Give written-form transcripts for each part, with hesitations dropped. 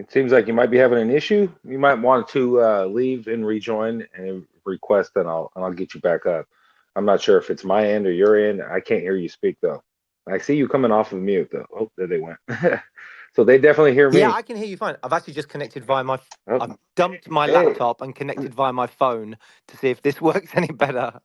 It seems like you might be having an issue. You might want to leave and rejoin and request, and I'll get you back up. I'm not sure if it's my end or your end. I can't hear you speak though. I see you coming off of mute though. Oh, there they went. So they definitely hear Yeah, me. I can hear you fine. I've actually just connected via my. Oh, I've dumped my hey, laptop and connected via my phone to see if this works any better.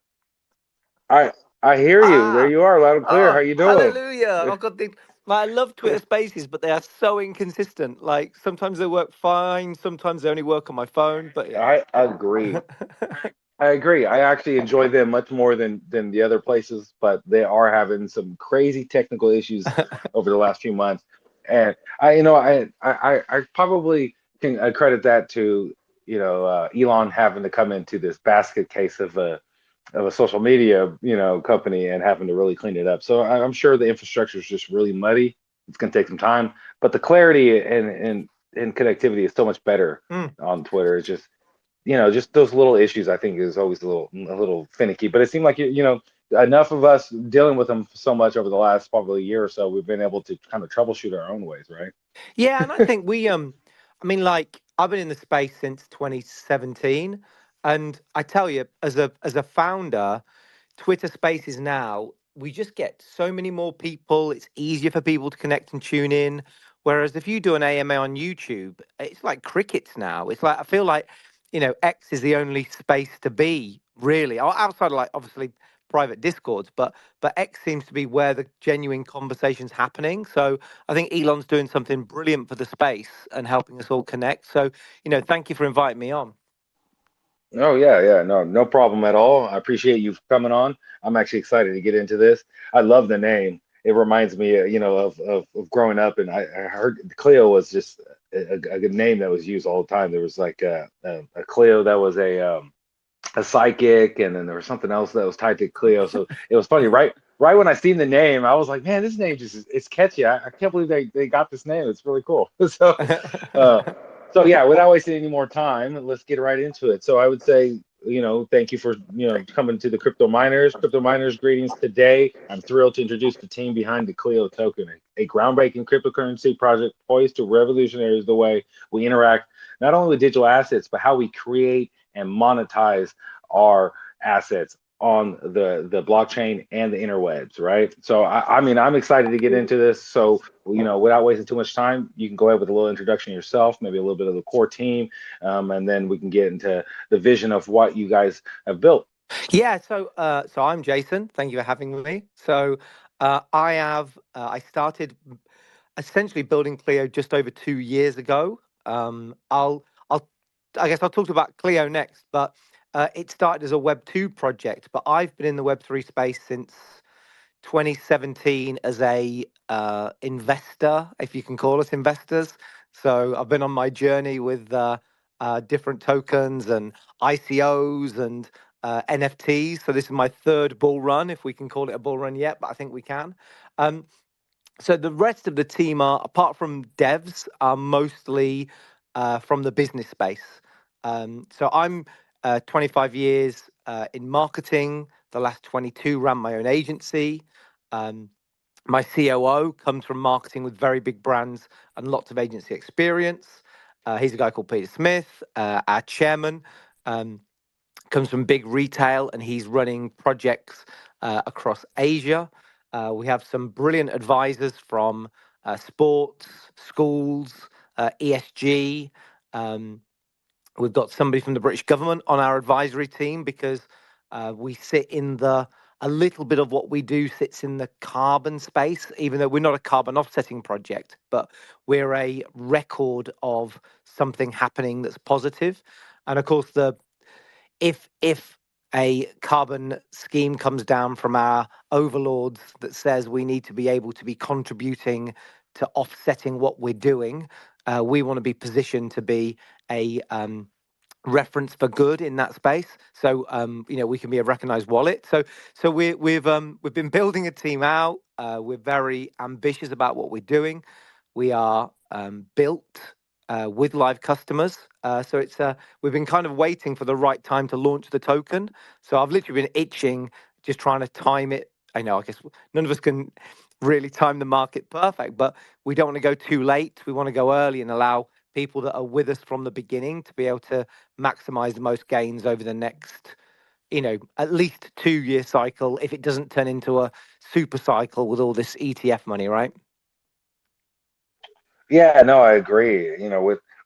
I I hear you. There Ah, you are, loud and clear. How oh, you doing? hallelujah! I've got the. Like, I love Twitter Spaces, but they are so inconsistent. Like sometimes they work fine, sometimes they only work on my phone. But yeah. I agree. I agree. I actually enjoy them much more than the other places, but they are having some crazy technical issues over the last few months. And I probably can credit that to Elon having to come into this basket case of a social media company and having to really clean it up. So I'm sure the infrastructure is just really muddy. It's going to take some time, but the clarity and connectivity is so much better Hmm. on Twitter. It's just just those little issues I think is always a little finicky. But it seemed like enough of us dealing with them so much over the last probably year or so, we've been able to kind of troubleshoot our own ways, right? Yeah, and I think I mean, like I've been in the space since 2017, and I tell you, as a founder, Twitter Spaces now, we just get so many more people. It's easier for people to connect and tune in. Whereas if you do an AMA on YouTube, it's like crickets now. It's like I feel like, X is the only space to be, really. Outside of like obviously private discords, but X seems to be where the genuine conversation's happening. So I think Elon's doing something brilliant for the space and helping us all connect. So, thank you for inviting me on. Oh yeah, yeah, no problem at all. I appreciate you coming on. I'm actually excited to get into this. I love the name. It reminds me, of growing up, and I heard Cleo was just a good name that was used all the time. There was like a Cleo that was a psychic, and then there was something else that was tied to Cleo. So it was funny, right when I seen the name, I was like, man, this name just it's catchy. I can't believe they got this name. It's really cool. Uh, so yeah, without wasting any more time, let's get right into it. So I would say, thank you for coming to the Crypto Miners. Crypto Miners greetings today. I'm thrilled to introduce the team behind the Cleo token, a groundbreaking cryptocurrency project poised to revolutionize the way we interact not only with digital assets, but how we create and monetize our assets on the blockchain and the interwebs, right? So I mean, I'm excited to get into this. So without wasting too much time, you can go ahead with a little introduction yourself, maybe a little bit of the core team, and then we can get into the vision of what you guys have built. Yeah, so I'm Jason. Thank you for having me. So I started essentially building Clio just over 2 years ago. I'll I guess I'll talk about Clio next, but it started as a Web 2 project, but I've been in the Web 3 space since 2017 as a investor, if you can call us investors. So I've been on my journey with different tokens and ICOs and NFTs. So this is my third bull run, if we can call it a bull run yet, but I think we can. Um, so the rest of the team are, apart from devs, are mostly from the business space. So I'm 25 years in marketing. The last 22 ran my own agency. Um, my COO comes from marketing with very big brands and lots of agency experience. He's a guy called Peter Smith. Our chairman comes from big retail and he's running projects across Asia. We have some brilliant advisors from sports, schools, ESG. Um, we've got somebody from the British government on our advisory team because we sit in the a little bit of what we do sits in the carbon space, even though we're not a carbon offsetting project, but we're a record of something happening that's positive. And of course, the if a carbon scheme comes down from our overlords that says we need to be able to be contributing to offsetting what we're doing, we want to be positioned to be a reference for good in that space. So we can be a recognized wallet. So we've been building a team out. We're very ambitious about what we're doing. We are built with live customers. So it's we've been kind of waiting for the right time to launch the token. So I've literally been itching, just trying to time it. I know, I guess none of us can really time the market perfect, but we don't want to go too late. We want to go early and allow people that are with us from the beginning to be able to maximize the most gains over the next, at least 2 year cycle, if it doesn't turn into a super cycle with all this ETF money, right? Yeah, no, I agree.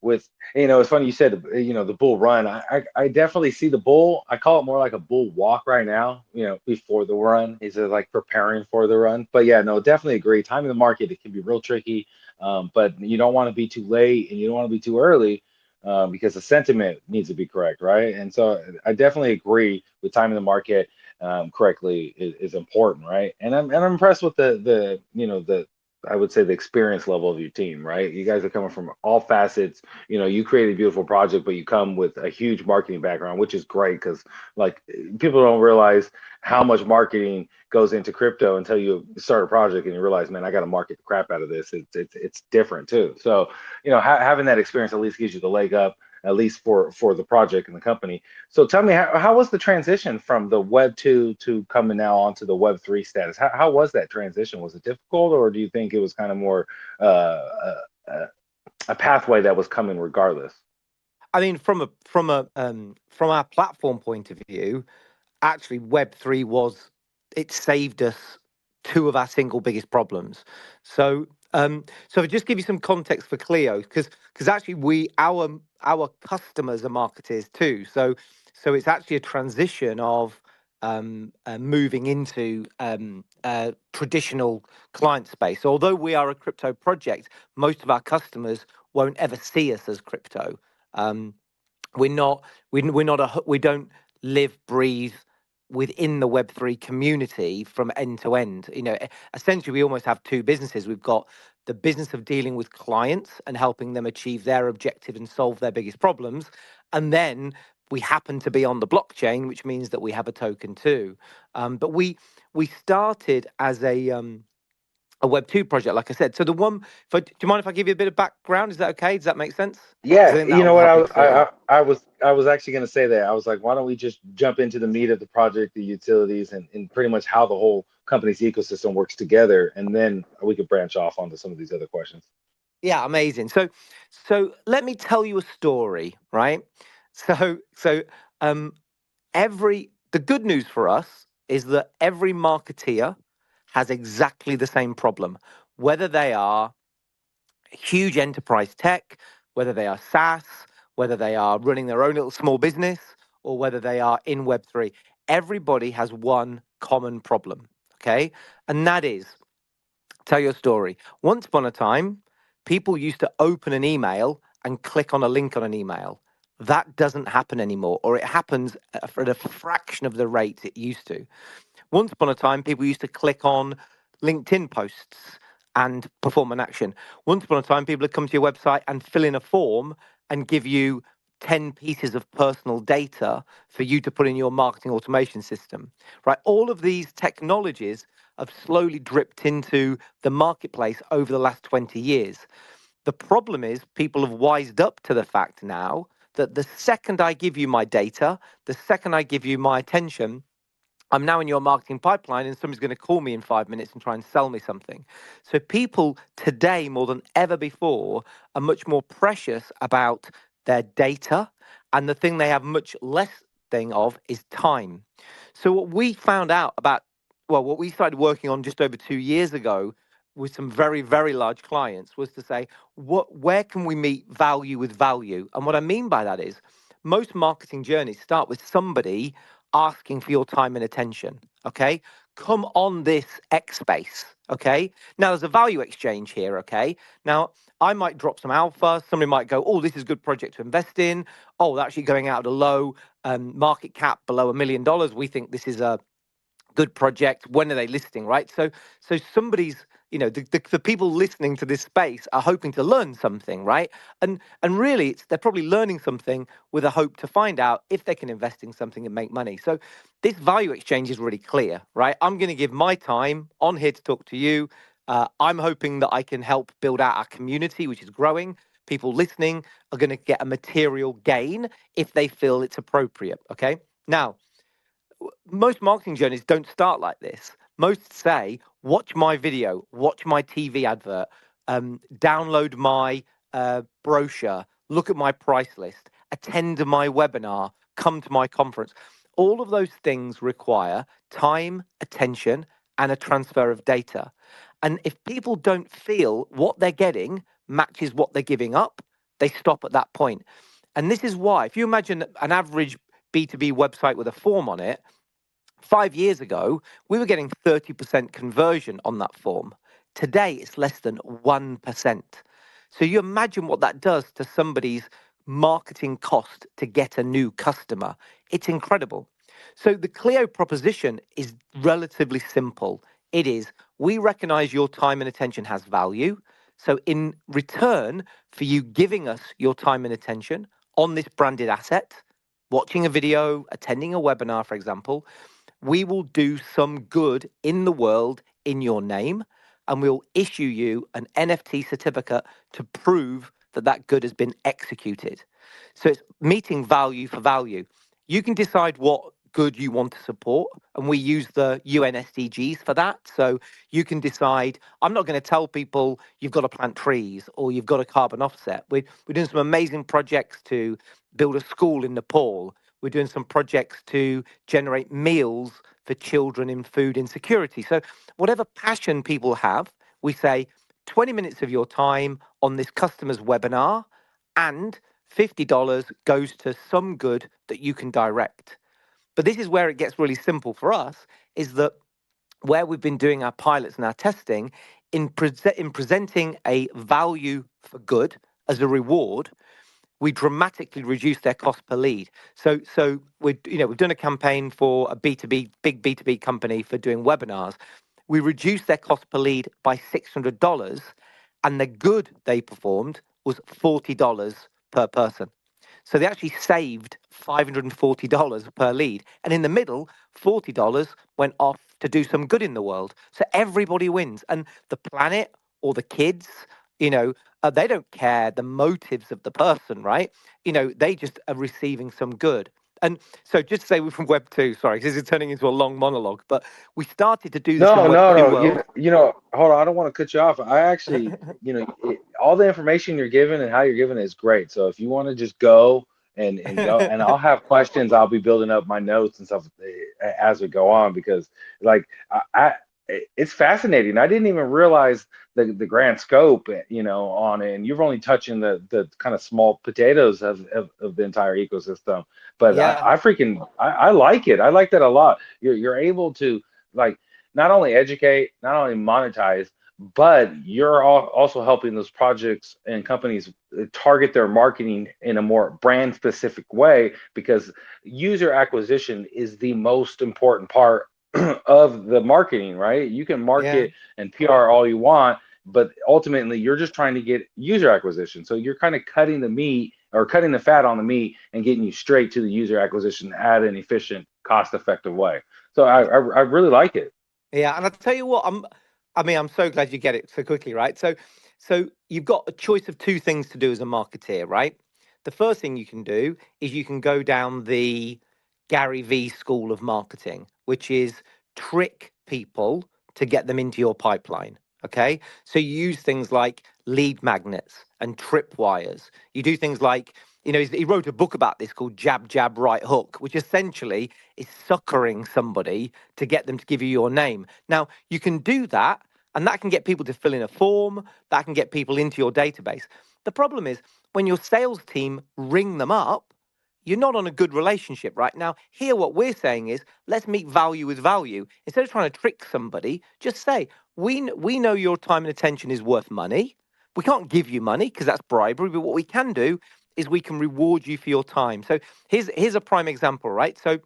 With it's funny you said the bull run. I definitely see the bull. I call it more like a bull walk right now. Before the run, is it like preparing for the run? But yeah, no, definitely agree. Timing the market, it can be real tricky. But you don't want to be too late and you don't want to be too early, because the sentiment needs to be correct, right? And so I definitely agree with timing the market correctly is important, right? And I'm impressed with the I would say the experience level of your team, right? You guys are coming from all facets. You create a beautiful project, but you come with a huge marketing background, which is great because like people don't realize how much marketing goes into crypto until you start a project and you realize, man, I got to market the crap out of this. It's different too. So, having that experience at least gives you the leg up, at least for the project and the company. So tell me, how was the transition from the Web 2 to coming now onto the Web 3 status? How was that transition? Was it difficult, or do you think it was kind of more a pathway that was coming regardless? I mean, from our platform point of view, actually Web3 it saved us two of our single biggest problems. So just give you some context for Cleo, because actually our customers are marketers too. So it's actually a transition of moving into traditional client space. So although we are a crypto project, most of our customers won't ever see us as crypto. Um, we're not we're not we don't live, breathe within the Web3 community from end to end. Essentially we almost have two businesses. We've got the business of dealing with clients and helping them achieve their objective and solve their biggest problems, and then we happen to be on the blockchain, which means that we have a token too. But we started as a Web2 project, like I said. So do you mind if I give you a bit of background? Is that okay? Does that make sense? Because I Yeah, think that you will know what help I you clearly. I was actually going to say that. I was like, why don't we just jump into the meat of the project, the utilities, and pretty much how the whole company's ecosystem works together, and then we could branch off onto some of these other questions. Yeah, amazing. So let me tell you a story, right? So um, the good news for us is that every marketeer has exactly the same problem, whether they are huge enterprise tech, whether they are SaaS, whether they are running their own little small business, or whether they are in Web3. Everybody has one common problem, okay? And that is, tell your story. Once upon a time, people used to open an email and click on a link on an email. That doesn't happen anymore, or it happens at a fraction of the rate it used to. Once upon a time, people used to click on LinkedIn posts and perform an action. Once upon a time, people would come to your website and fill in a form and give you 10 pieces of personal data for you to put in your marketing automation system, right? All of these technologies have slowly dripped into the marketplace over the last 20 years. The problem is people have wised up to the fact now that the second I give you my data, the second I give you my attention, I'm now in your marketing pipeline and somebody's going to call me in 5 minutes and try and sell me something. So people today, more than ever before, are much more precious about their data. And the thing they have much less thing of is time. So what we found out about, well, what we started working on just over 2 years ago with some very, very large clients was to say, where can we meet value with value? And what I mean by that is most marketing journeys start with somebody asking for your time and attention. Okay. Come on this X space. Okay. Now there's a value exchange here. Okay. Now I might drop some alpha. Somebody might go, oh, this is a good project to invest in. Oh, they're actually going out at a low market cap below $1 million. We think this is a good project. When are they listing, right? So somebody's, the people listening to this space are hoping to learn something, right? And really they're probably learning something with a hope to find out if they can invest in something and make money. So this value exchange is really clear, right? I'm going to give my time on here to talk to you. I'm hoping that I can help build out our community, which is growing. People listening are going to get a material gain if they feel it's appropriate. Okay. Now, most marketing journeys don't start like this. Most say, watch my video, watch my TV advert, download my brochure, look at my price list, attend my webinar, come to my conference. All of those things require time, attention, and a transfer of data. And if people don't feel what they're getting matches what they're giving up, they stop at that point. And this is why, if you imagine an average B2B website with a form on it, 5 years ago, we were getting 30% conversion on that form. Today, it's less than 1%. So you imagine what that does to somebody's marketing cost to get a new customer. It's incredible. So the Cleo proposition is relatively simple. It is, we recognize your time and attention has value. So in return for you giving us your time and attention on this branded asset, watching a video, attending a webinar, for example, we will do some good in the world in your name, and we'll issue you an NFT certificate to prove that that good has been executed. So it's meeting value for value. You can decide what good you want to support, and we use the UN SDGs for that. So you can decide, I'm not going to tell people you've got to plant trees or you've got a carbon offset. We're doing some amazing projects to build a school in Nepal. We're doing some projects to generate meals for children in food insecurity. So, whatever passion people have, we say 20 minutes of your time on this customer's webinar, and $50 goes to some good that you can direct. But this is where it gets really simple for us, is that where we've been doing our pilots and our testing, in presenting a value for good as a reward, we dramatically reduce their cost per lead. So we've done a campaign for a B2B, big B2B company for doing webinars. We reduced their cost per lead by $600, and the good they performed was $40 per person. So they actually saved $540 per lead. And in the middle, $40 went off to do some good in the world. So everybody wins. And the planet or the kids, they don't care the motives of the person, right? They just are receiving some good. And so just to say we're from Web 2, sorry, because this is turning into a long monologue, but we started to do this in No, Web no, 2 no. world. Hold on. I don't want to cut you off. I actually, all the information you're giving and how you're giving it is great. So if you want to just go and go, and I'll have questions. I'll be building up my notes and stuff as we go on because, like, it's fascinating. I didn't even realize the grand scope, on it. And you're only touching the kind of small potatoes of the entire ecosystem. But Yeah, I like it. I like that a lot. You're able to, like, not only educate, not only monetize, but you're also helping those projects and companies target their marketing in a more brand specific way because user acquisition is the most important part of the marketing, right? You can yeah. market and PR all you want, but ultimately you're just trying to get user acquisition. So you're kind of cutting the meat or cutting the fat on the meat and getting you straight to the user acquisition at an efficient, cost effective way. So I really like it. Yeah, and I tell you what, I'm so glad you get it so quickly, right? So you've got a choice of two things to do as a marketeer, right? The first thing you can do is you can go down the Gary V school of marketing, which is trick people to get them into your pipeline. Okay. So you use things like lead magnets and tripwires. You do things like, he wrote a book about this called Jab, Jab, Right Hook, which essentially is suckering somebody to get them to give you your name. Now, you can do that, and that can get people to fill in a form, that can get people into your database. The problem is when your sales team ring them up, you're not on a good relationship right now. Here, what we're saying is let's meet value with value. Instead of trying to trick somebody, just say, we know your time and attention is worth money. We can't give you money because that's bribery, but what we can do is we can reward you for your time. So here's a prime example, right? So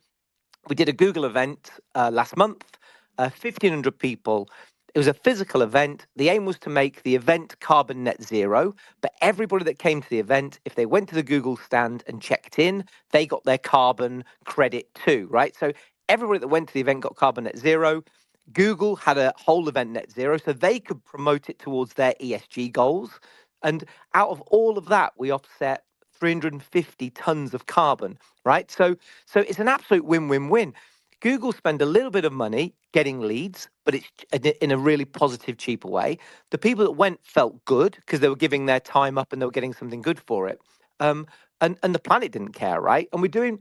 we did a Google event last month, 1,500 people. It was a physical event. The aim was to make the event carbon net zero. But everybody that came to the event, if they went to the Google stand and checked in, they got their carbon credit too, right? So everybody that went to the event got carbon net zero. Google had a whole event net zero, so they could promote it towards their ESG goals. And out of all of that, we offset 350 tons of carbon, right? So it's an absolute win-win-win. Google spend a little bit of money getting leads, but it's in a really positive, cheaper way. The people that went felt good because they were giving their time up and they were getting something good for it. Um, and the planet didn't care, right? And we're doing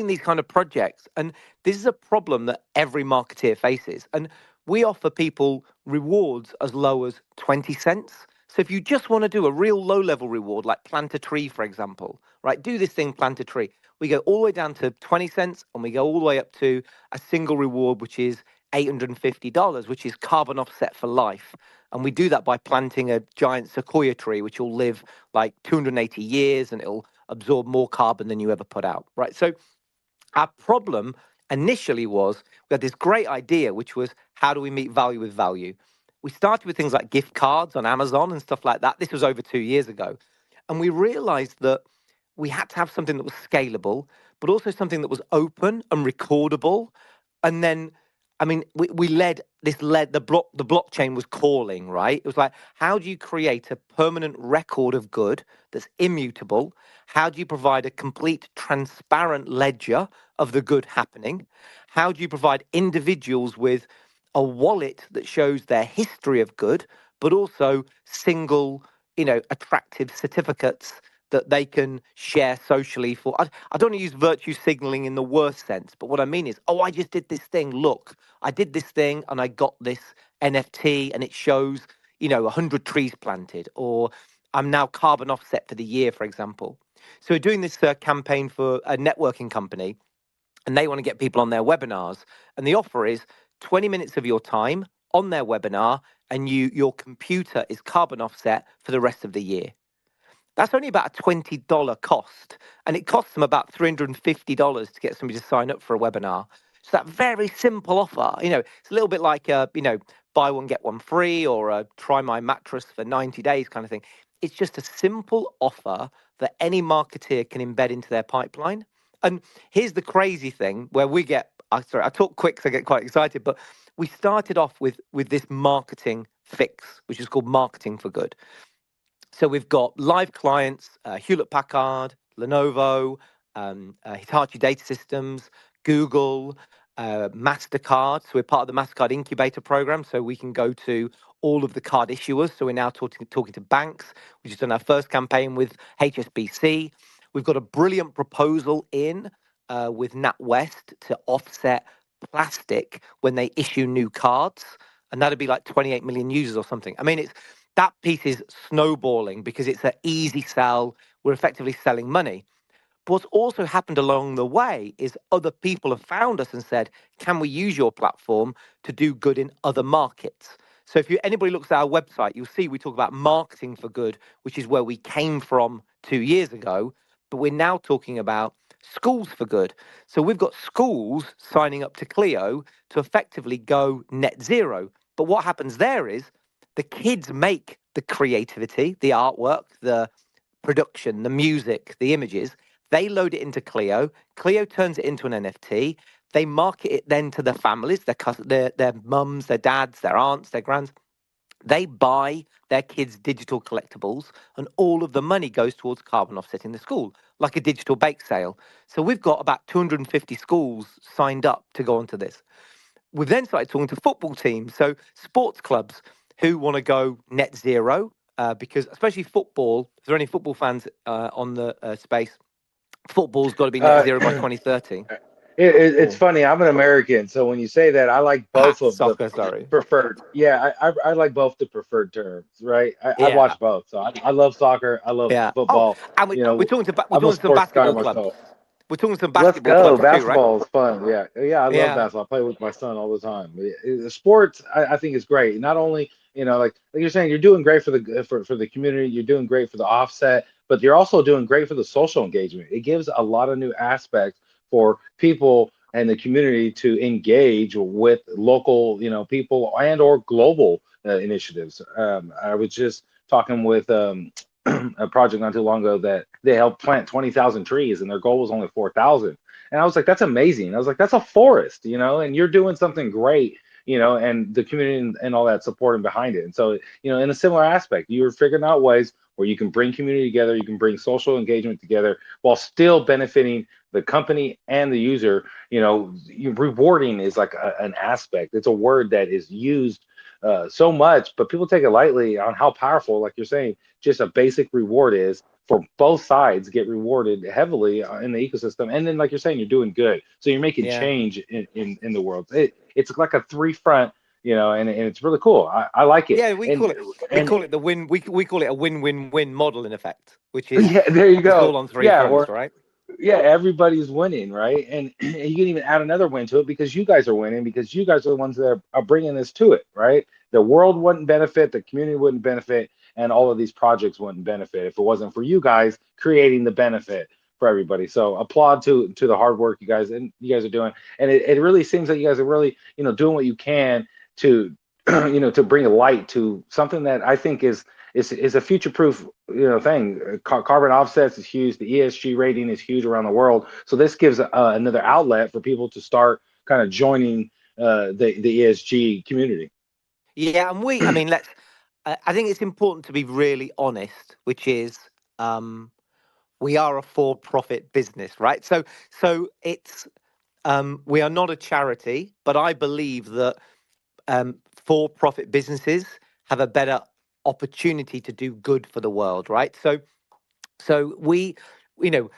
these kind of projects, and this is a problem that every marketeer faces. And we offer people rewards as low as 20 cents. So if you just want to do a real low level reward, like plant a tree, for example, right? Do this thing, plant a tree. We go all the way down to 20 cents and we go all the way up to a single reward, which is $850, which is carbon offset for life. And we do that by planting a giant sequoia tree, which will live like 280 years and it'll absorb more carbon than you ever put out, right? So our problem initially was we had this great idea, which was how do we meet value with value? We started with things like gift cards on Amazon and stuff like that. This was over 2 years ago. And we realized that we had to have something that was scalable, but also something that was open and recordable. And then, I mean, we led this led the blockchain was calling, right? It was like, how do you create a permanent record of good that's immutable? How do you provide a complete transparent ledger of the good happening? How do you provide individuals with a wallet that shows their history of good, but also single, attractive certificates that they can share socially for? I don't want to use virtue signaling in the worst sense, but what I mean is, oh, I just did this thing. Look, I did this thing and I got this NFT and it shows, 100 trees planted, or I'm now carbon offset for the year, for example. So we're doing this campaign for a networking company, and they want to get people on their webinars. And the offer is 20 minutes of your time on their webinar, and your computer is carbon offset for the rest of the year. That's only about a $20 cost, and it costs them about $350 to get somebody to sign up for a webinar. So that very simple offer, it's a little bit like buy one get one free, or try my mattress for 90 days kind of thing. It's just a simple offer that any marketeer can embed into their pipeline. And here's the crazy thing where we get, sorry, I talk quick so I get quite excited, but we started off with this marketing fix, which is called marketing for good. So we've got live clients, Hewlett Packard, Lenovo, Hitachi Data Systems, Google, MasterCard. So we're part of the MasterCard incubator program. So we can go to all of the card issuers. So we're now talking to banks. We just done our first campaign with HSBC. We've got a brilliant proposal in with NatWest to offset plastic when they issue new cards. And that'd be like 28 million users or something. I mean, that piece is snowballing because it's an easy sell. We're effectively selling money. But what's also happened along the way is other people have found us and said, can we use your platform to do good in other markets? So if anybody looks at our website, you'll see we talk about marketing for good, which is where we came from 2 years ago. But we're now talking about schools for good. So we've got schools signing up to Cleo to effectively go net zero. But what happens there is the kids make the creativity, the artwork, the production, the music, the images. They load it into Cleo. Cleo turns it into an NFT. They market it then to the families, their mums, their dads, their aunts, their grands. They buy their kids' digital collectibles, and all of the money goes towards carbon offsetting the school, like a digital bake sale. So we've got about 250 schools signed up to go onto this. We've then started talking to football teams, so sports clubs who want to go net zero, because especially football, if there are any football fans on the space, football's got to be net Uh, zero by 2030. it's Or funny. I'm an American, so when you say that, I like both of the soccer, sorry. preferred. Yeah, I like both the preferred terms, right? I Yeah, watch both, so I love soccer. I love yeah. Oh, football. and You we're know, talking we're I'm a talking to some sports guy basketball clubs. myself. We're talking to some Let's basketball go. clubs too, right? Basketball is fun. Yeah, yeah. I love Yeah, basketball. I play with my son all the time. Sports, I think is great. Not only like you're saying, you're doing great for the community. You're doing great for the offset, but you're also doing great for the social engagement. It gives a lot of new aspects for people and the community to engage with local, people and or global initiatives. I was just talking with a project not too long ago that they helped plant 20,000 trees and their goal was only 4,000. And I was like, that's amazing. I was like, that's a forest, and you're doing something great, and the community and all that supporting behind it. And so, in a similar aspect, you're figuring out ways. where you can bring community together, you can bring social engagement together while still benefiting the company and the user. Rewarding is like an aspect. It's a word that is used so much, but people take it lightly on how powerful, like you're saying, just a basic reward is for both sides get rewarded heavily in the ecosystem. And then, like you're saying, you're doing good. So you're making Yeah. change in the world. It's like a three front, and it's really cool. I like it. Yeah, we And call it the win we call it a win-win-win model in effect, which is yeah, there you it's go. all on three Yeah, fronts, or right? yeah, everybody's winning, right? And you can even add another win to it because you guys are winning because you guys are the ones that are bringing this to it, right? The world wouldn't benefit, the community wouldn't benefit, and all of these projects wouldn't benefit if it wasn't for you guys creating the benefit for everybody. So applaud to the hard work you guys are doing, and it really seems that you guys are really doing what you can to to bring a light to something that I think is a future proof thing. Carbon offsets is huge. The ESG rating is huge around the world. So this gives another outlet for people to start kind of joining the ESG community. Yeah, and I mean, I think it's important to be really honest, which is um, we are a for-profit business, right? So it's we are not a charity, but I believe that for-profit businesses have a better opportunity to do good for the world, right? So you know,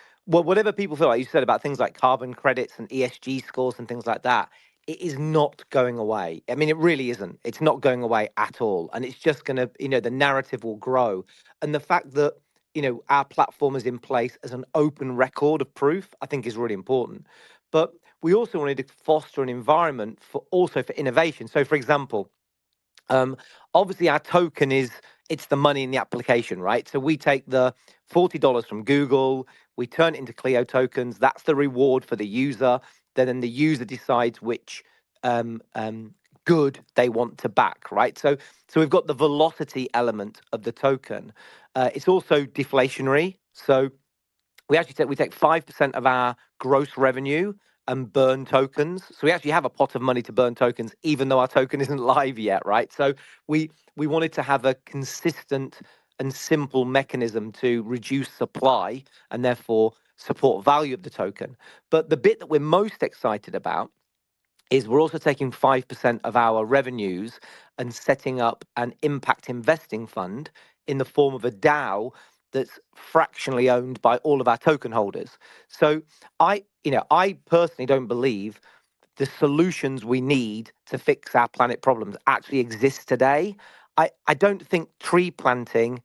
whatever people feel like you said about things like carbon credits and ESG scores and things like that, it is not going away. I mean, it really isn't. It's not going away at all, and it's just going to, the narrative will grow, and the fact that our platform is in place as an open record of proof, I think, is really important. But we also wanted to foster an environment for innovation. So, for example, um, obviously, our token it's the money in the application, right? So we take the $40 from Google, we turn it into Cleo tokens. That's the reward for the user. Then the user decides which um, um, good they want to back, right? So we've got the velocity element of the token. It's also deflationary. So we take 5% of our gross revenue and burn tokens. So we actually have a pot of money to burn tokens, even though our token isn't live yet, right? So we wanted to have a consistent and simple mechanism to reduce supply and therefore support value of the token. But the bit that we're most excited about is we're also taking 5% of our revenues and setting up an impact investing fund in the form of a DAO that's fractionally owned by all of our token holders. So I personally don't believe the solutions we need to fix our planet problems actually exist today. I don't think tree planting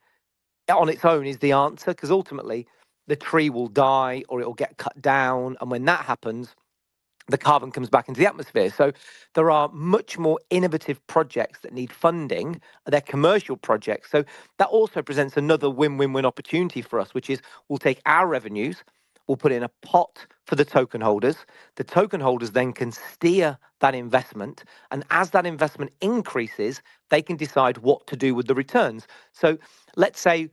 on its own is the answer because ultimately the tree will die or it will get cut down. And when that happens, the carbon comes back into the atmosphere. So there are much more innovative projects that need funding. They're commercial projects. So that also presents another win-win-win opportunity for us, which is we'll take our revenues, we'll put it in a pot for the token holders. The token holders then can steer that investment. And as that investment increases, they can decide what to do with the returns. So let's say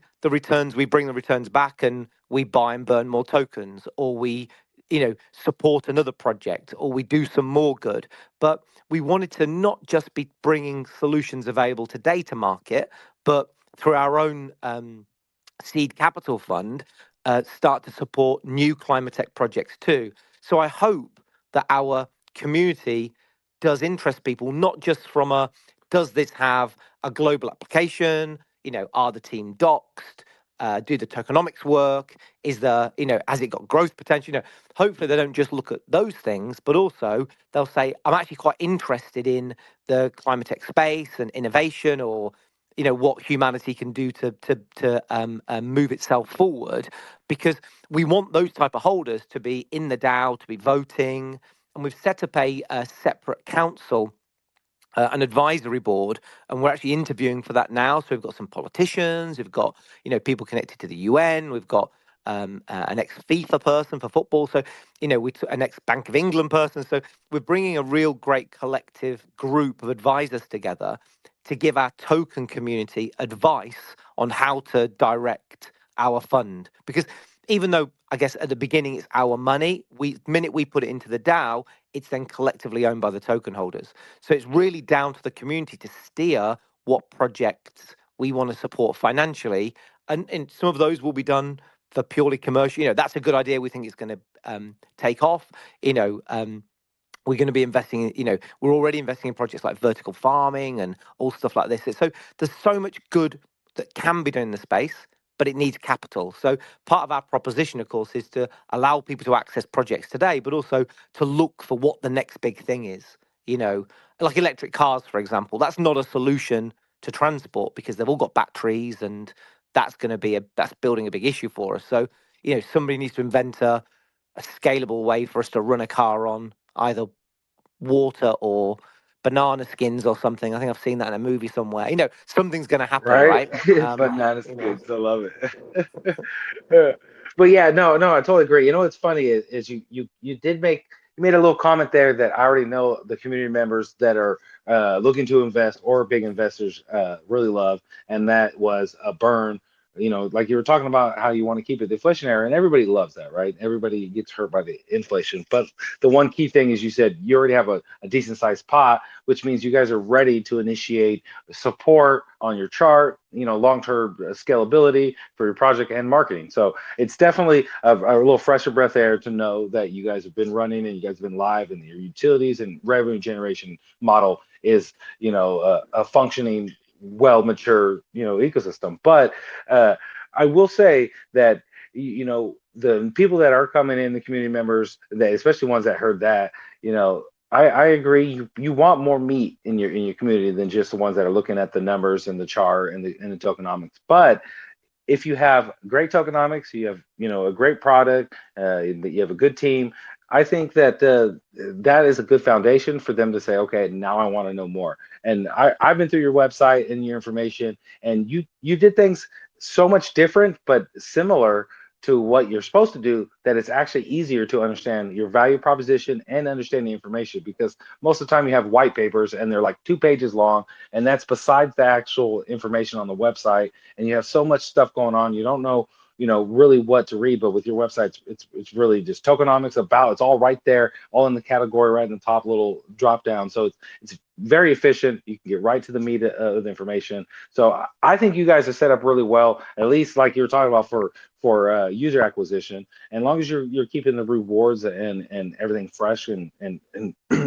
we bring the returns back and we buy and burn more tokens, or we support another project, or we do some more good. But we wanted to not just be bringing solutions available today to market, but through our own seed capital fund, start to support new climate tech projects too. So I hope that our community does interest people, not just from does this have a global application? Are the team doxed? Do the tokenomics work? Has it got growth potential? Hopefully they don't just look at those things, but also they'll say, I'm actually quite interested in the climate tech space and innovation, or what humanity can do to move itself forward, because we want those type of holders to be in the DAO, to be voting, and we've set up a separate council, an advisory board, and we're actually interviewing for that now. So we've got some politicians, we've got people connected to the UN, we've got an ex FIFA person for football, so we took an ex Bank of England person. So we're bringing a real great collective group of advisors together to give our token community advice on how to direct our fund, because even though I guess at the beginning it's our money, minute we put it into the DAO, it's then collectively owned by the token holders. So it's really down to the community to steer what projects we want to support financially, and some of those will be done for purely commercial. That's a good idea. We think it's going to take off. You know, we're going to be investing in, we're already investing in projects like vertical farming and all stuff like this. So there's so much good that can be done in the space, but it needs capital. So part of our proposition, of course, is to allow people to access projects today, but also to look for what the next big thing is. You know, like electric cars, for example, that's not a solution to transport because they've all got batteries, and that's building a big issue for us. So, somebody needs to invent a scalable way for us to run a car on either water or banana skins or something. I think I've seen that in a movie somewhere. Something's going to happen, Right? right? Banana You know. skins. I love it. But yeah, no, no, I totally agree. You know what's funny is you made a little comment there that I already know the community members that are looking to invest or big investors really love, and that was a burn. Like you were talking about how you want to keep it deflationary, and everybody loves that, right? Everybody gets hurt by the inflation. But the one key thing is you said you already have a decent sized pot, which means you guys are ready to initiate support on your chart, long-term scalability for your project and marketing. So it's definitely a little fresher breath air to know that you guys have been running and you guys have been live, and your utilities and revenue generation model is, a functioning, well mature, ecosystem. But I will say that the people that are coming in, the community members, that especially ones that heard that, I agree. You want more meat in your community than just the ones that are looking at the numbers and the chart and the tokenomics. But if you have great tokenomics, you have a great product, you have a good team. I think that that is a good foundation for them to say, okay, now I want to know more. And I've been through your website and your information, and you did things so much different but similar to what you're supposed to do, that it's actually easier to understand your value proposition and understand the information, because most of the time you have white papers and they're like 2 pages long, and that's besides the actual information on the website, and you have so much stuff going on, you don't know really what to read. But with your website, it's really just tokenomics, about it's all right there, all in the category, right in the top little drop down. So it's very efficient. You can get right to the meat of the information. So I think you guys are set up really well, at least like you were talking about for user acquisition. And as long as you're keeping the rewards and everything fresh and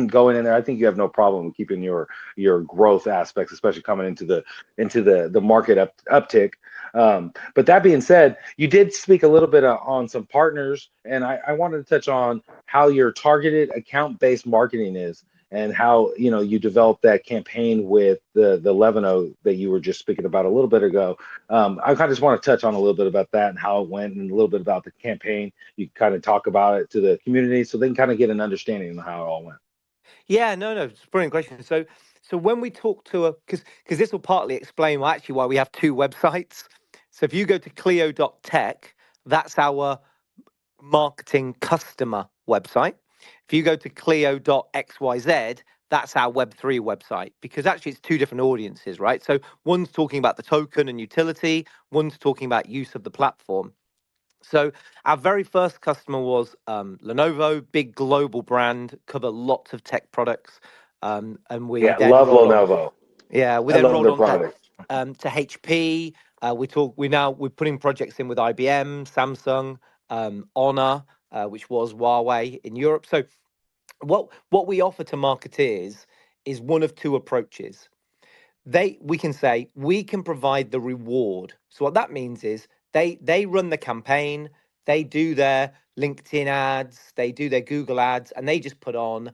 going in there, I think you have no problem with keeping your growth aspects, especially coming into the market uptick. But that being said, you did speak a little bit on some partners, and I wanted to touch on how your targeted account-based marketing is, and how you developed that campaign with the Levino that you were just speaking about a little bit ago. I kind of just want to touch on a little bit about that and how it went, and a little bit about the campaign. You kind of talk about it to the community so they can kind of get an understanding of how it all went. Yeah, no, no, it's a brilliant question. So when we talk to because this will partly explain actually why we have two websites. So if you go to Cleo.tech, that's our marketing customer website. If you go to Cleo.xyz, that's our Web3 website, because actually it's two different audiences, right? So one's talking about the token and utility, one's talking about use of the platform. So our very first customer was Lenovo, big global brand, cover lots of tech products, and we Yeah, then love rolled on. Lenovo. Yeah, we I then love rolled their on product. to HP. We're putting projects in with IBM, Samsung, Honor, which was Huawei in Europe. So what we offer to marketeers is one of two approaches. We can say we can provide the reward. So what that means is they run the campaign, they do their LinkedIn ads, they do their Google ads, and they just put on,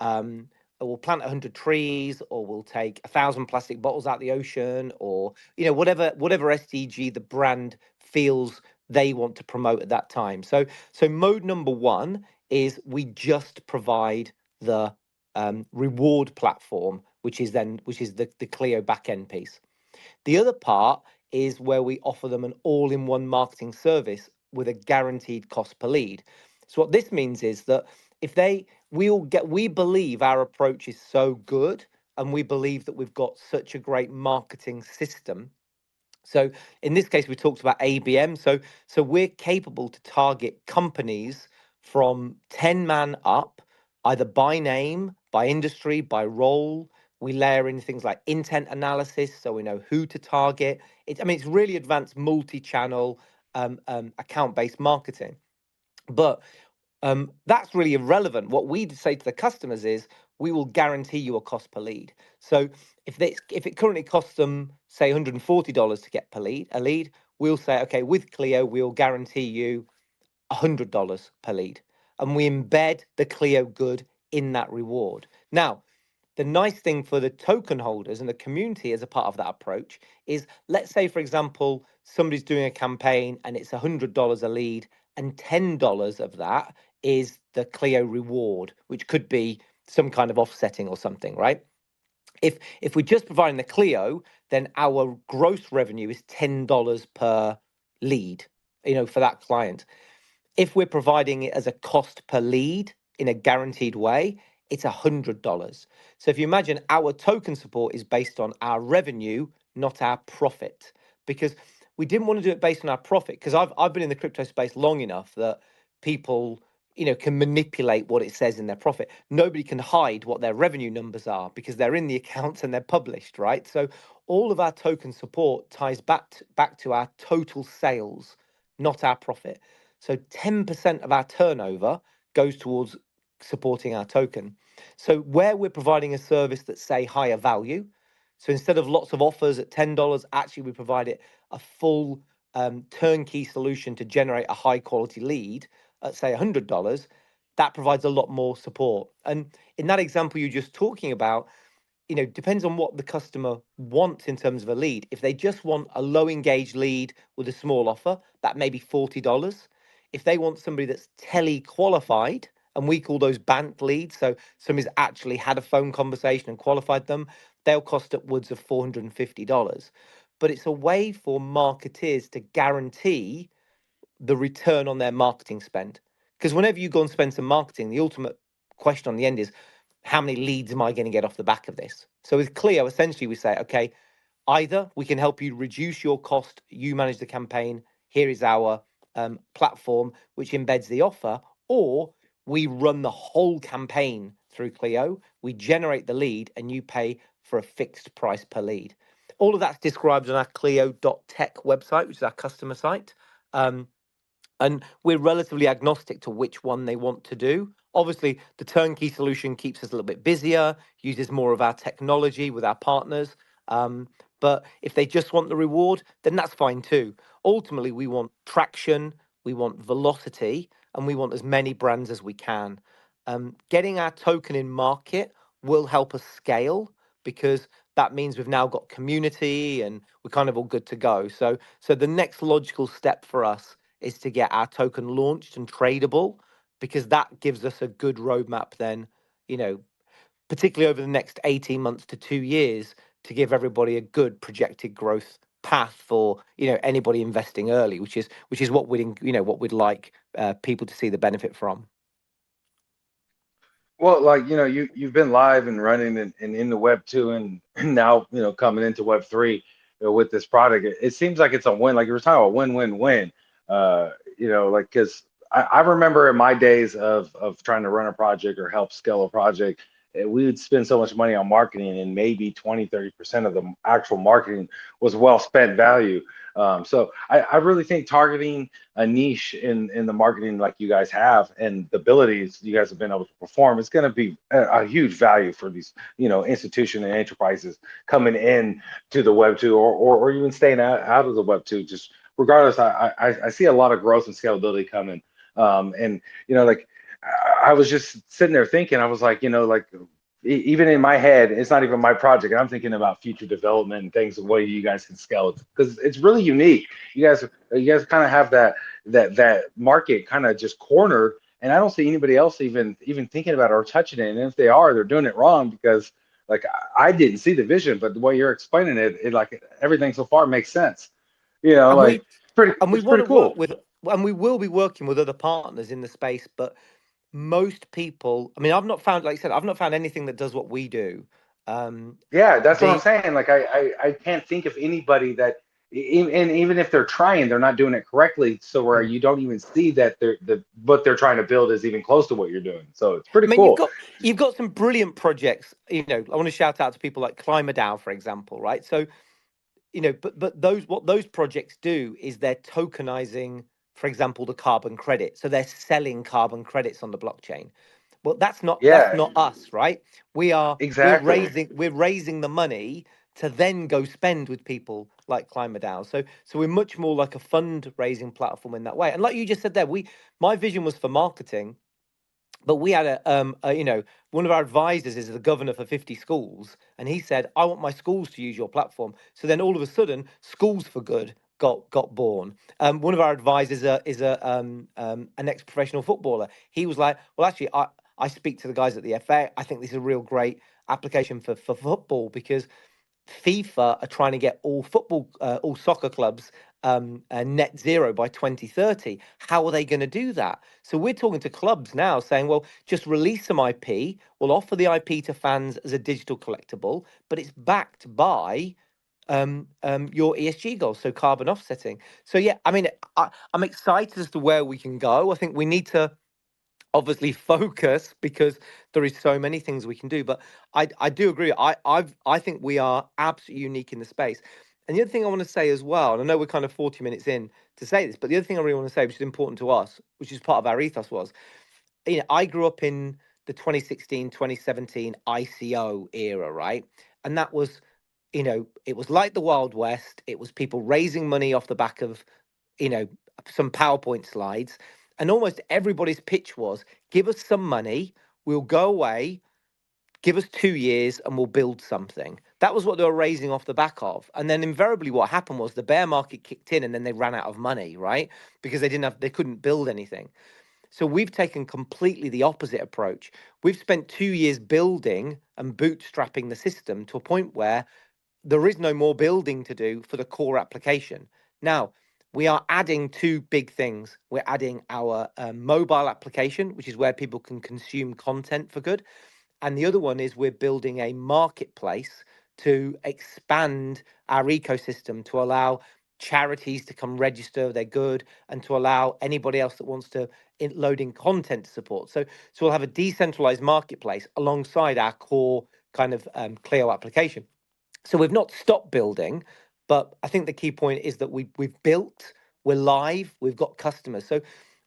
um, we'll plant 100 trees, or we'll take 1,000 plastic bottles out the ocean, or whatever SDG the brand feels they want to promote at that time. So mode number one is we just provide the reward platform, which is the Clio backend piece. The other part is where we offer them an all-in-one marketing service with a guaranteed cost per lead. So what this means is that if they we believe our approach is so good, and we believe that we've got such a great marketing system. So in this case, we talked about ABM. So we're capable to target companies from 10 man up, either by name, by industry, by role. We layer in things like intent analysis, so we know who to target. It's really advanced multi-channel account-based marketing. But that's really irrelevant. What we say to the customers is we will guarantee you a cost per lead. So if it currently costs them say $140 to get a lead, we'll say okay, with Cleo we'll guarantee you $100 per lead, and we embed the Cleo good in that reward. Now, the nice thing for the token holders and the community as a part of that approach is, let's say, for example, somebody's doing a campaign and it's $100 a lead, and $10 of that is the Clio reward, which could be some kind of offsetting or something, right? If we're just providing the Clio, then our gross revenue is $10 per lead, for that client. If we're providing it as a cost per lead in a guaranteed way, it's $100. So if you imagine, our token support is based on our revenue, not our profit, because we didn't want to do it based on our profit. Because I've been in the crypto space long enough that people can manipulate what it says in their profit. Nobody can hide what their revenue numbers are because they're in the accounts and they're published, right? So all of our token support ties back to our total sales, not our profit. So 10% of our turnover goes towards supporting our token. So where we're providing a service that's, say, higher value, so instead of lots of offers at $10, actually we provide it a full turnkey solution to generate a high quality lead at, say, $100, that provides a lot more support. And in that example you're just talking about, depends on what the customer wants in terms of a lead. If they just want a low engaged lead with a small offer, that may be $40. If they want somebody that's tele qualified, and we call those banked leads, so somebody's actually had a phone conversation and qualified them, they'll cost upwards of $450. But it's a way for marketeers to guarantee the return on their marketing spend. Because whenever you go and spend some marketing, the ultimate question on the end is, how many leads am I going to get off the back of this? So with Clio, essentially we say, okay, either we can help you reduce your cost, you manage the campaign, here is our platform which embeds the offer, or we run the whole campaign through Clio, we generate the lead, and you pay for a fixed price per lead. All of that's described on our Cleo.tech website, which is our customer site. And we're relatively agnostic to which one they want to do. Obviously, the turnkey solution keeps us a little bit busier, uses more of our technology with our partners. But if they just want the reward, then that's fine too. Ultimately, we want traction, we want velocity, and we want as many brands as we can. Getting our token in market will help us scale, because that means we've now got community and we're kind of all good to go. So the next logical step for us is to get our token launched and tradable, because that gives us a good roadmap then, you know, particularly over the next 18 months to 2 years, to give everybody a good projected growth path for, anybody investing early, which is what we'd like people to see the benefit from. Well, like you've been live and running and in the web two, and now coming into web three, with this product. It seems like it's a win. Like you were talking about, win-win-win. Like because I remember in my days of trying to run a project or help scale a project, we would spend so much money on marketing, and maybe 20-30% of the actual marketing was well spent value. So I really think targeting a niche in the marketing like you guys have, and the abilities you guys have been able to perform, is going to be a huge value for these institution and enterprises coming in to the web 2, or even staying out of the web 2. Just regardless, I see a lot of growth and scalability coming. And like I was just sitting there thinking, I was like, like even in my head, it's not even my project. I'm thinking about future development and things, the way you guys can scale it, because it's really unique. You guys kind of have that market kind of just cornered, and I don't see anybody else even thinking about it or touching it. And if they are, they're doing it wrong, because like I didn't see the vision, but the way you're explaining it like everything so far makes sense. And Like we it's pretty and we it's want pretty to work cool. with, and we will be working with other partners in the space, but most people, I mean, I've not found, like I said, I've not found anything that does what we do. Um, Yeah, that's what I'm the saying. Like I can't think of anybody that And even if they're trying, they're not doing it correctly. So where Mm. you don't even see that what they're trying to build is even close to what you're doing. So it's I pretty mean, cool. you've got some brilliant projects. I want to shout out to people like ClimaDAO, for example, right? So but those what those projects do is they're tokenizing, for example, the carbon credit. So they're selling carbon credits on the blockchain. Well, that's Yeah, not us, right? exactly. We're raising the money to then go spend with people like ClimaDAO. So we're much more like a fundraising platform in that way. And like you just said there, we my vision was for marketing, but we had one of our advisors is the governor for 50 schools, and he said, I want my schools to use your platform. So then all of a sudden, Schools for Good got born. One of our advisors is an ex-professional footballer. He was like, well, actually, I speak to the guys at the FA. I think this is a real great application for football, because FIFA are trying to get all soccer clubs net zero by 2030. How are they going to do that? So we're talking to clubs now saying, well, just release some IP. We'll offer the IP to fans as a digital collectible, but it's backed by your ESG goals, so carbon offsetting. So yeah, I mean, I'm excited as to where we can go. I think we need to obviously focus, because there is so many things we can do. But I do agree. I think we are absolutely unique in the space. And the other thing I want to say as well, and I know we're kind of 40 minutes in to say this, but the other thing I really want to say, which is important to us, which is part of our ethos, was, I grew up in the 2016, 2017 ICO era, right? And that was, it was like the Wild West. It was people raising money off the back of, you know, some PowerPoint slides. And almost everybody's pitch was, give us some money, we'll go away, give us 2 years, and we'll build something. That was what they were raising off the back of. And then invariably what happened was the bear market kicked in, and then they ran out of money, right? Because they couldn't build anything. So we've taken completely the opposite approach. We've spent 2 years building and bootstrapping the system to a point where there is no more building to do for the core application. Now, we are adding two big things. We're adding our mobile application, which is where people can consume content for good. And the other one is we're building a marketplace to expand our ecosystem to allow charities to come register their good, and to allow anybody else that wants to load in content to support. So we'll have a decentralized marketplace alongside our core kind of Cleo application. So we've not stopped building, but I think the key point is that we've built, we're live, we've got customers. So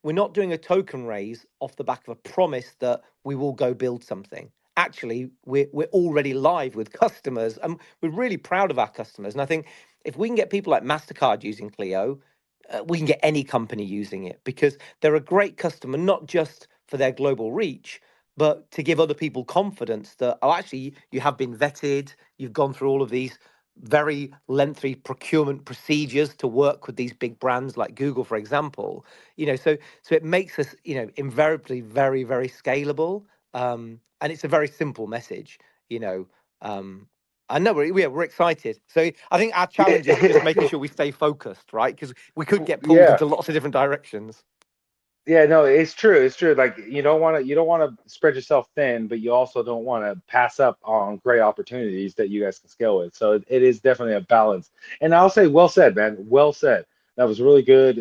we're not doing a token raise off the back of a promise that we will go build something. Actually, we're already live with customers, and we're really proud of our customers. And I think if we can get people like MasterCard using Clio, we can get any company using it, because they're a great customer, not just for their global reach, but to give other people confidence that, oh, actually, you have been vetted, you've gone through all of these very lengthy procurement procedures to work with these big brands like Google, for example. So it makes us, invariably very, very scalable. And it's a very simple message. you know um I know we're excited. So I think our challenge is just making Yeah. sure we stay focused, right? Because we could get pulled Yeah. into lots of different directions. Yeah, no, it's true. It's true. Like you don't want to spread yourself thin, but you also don't want to pass up on great opportunities that you guys can scale with. So it is definitely a balance. And I'll say, well said, man. Well said. That was really good.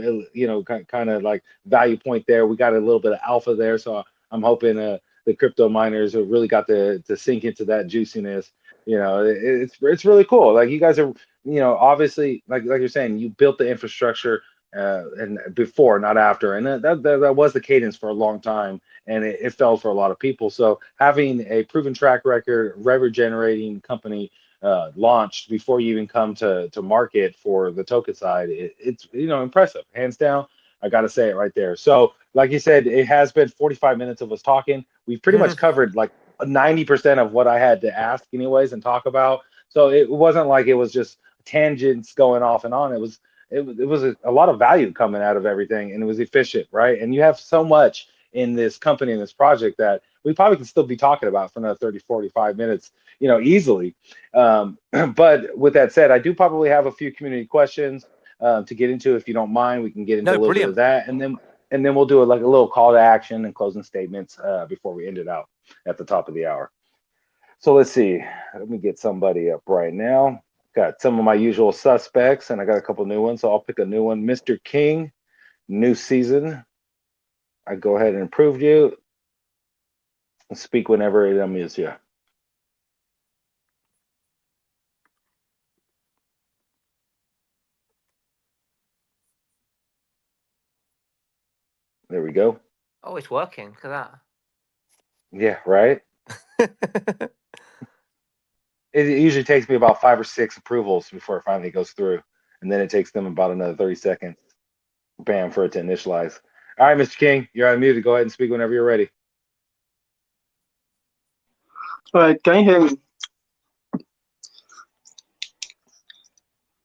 Kind of like value point there. We got a little bit of alpha there, so I'm hoping the crypto miners have really got to sink into that juiciness. It's really cool. Like you guys are, obviously, like you're saying, you built the infrastructure and before, not after. And that was the cadence for a long time, and it fell for a lot of people. So having a proven track record, revenue generating company launched before you even come to market for the token side, it's impressive, hands down. I got to say it right there. So, like you said, it has been 45 minutes of us talking. We've pretty much covered like 90% of what I had to ask, anyways, and talk about. So it wasn't like it was just tangents going off and on. It was a lot of value coming out of everything, and it was efficient, right? And you have so much in this company, in this project, that we probably can still be talking about for another 30, 45 minutes, easily. But with that said, I do probably have a few community questions to get into. If you don't mind, we can get into a No, little bit of brilliant. that, and then we'll do like a little call to action and closing statements before we end it out at the top of the hour. So let's see. Let me get somebody up right now. Got some of my usual suspects, and I got a couple new ones, so I'll pick a new one. Mr. King, new season. I go ahead and approve you. Speak whenever it amuses you. There we go. Oh, it's working. Look at Yeah, right. that. It usually takes me about 5 or 6 approvals before it finally goes through, and then it takes them about another 30 seconds, bam, for it to initialize. All right, Mr. King, you're unmuted. Go ahead and speak whenever you're ready. All right, can you hear me?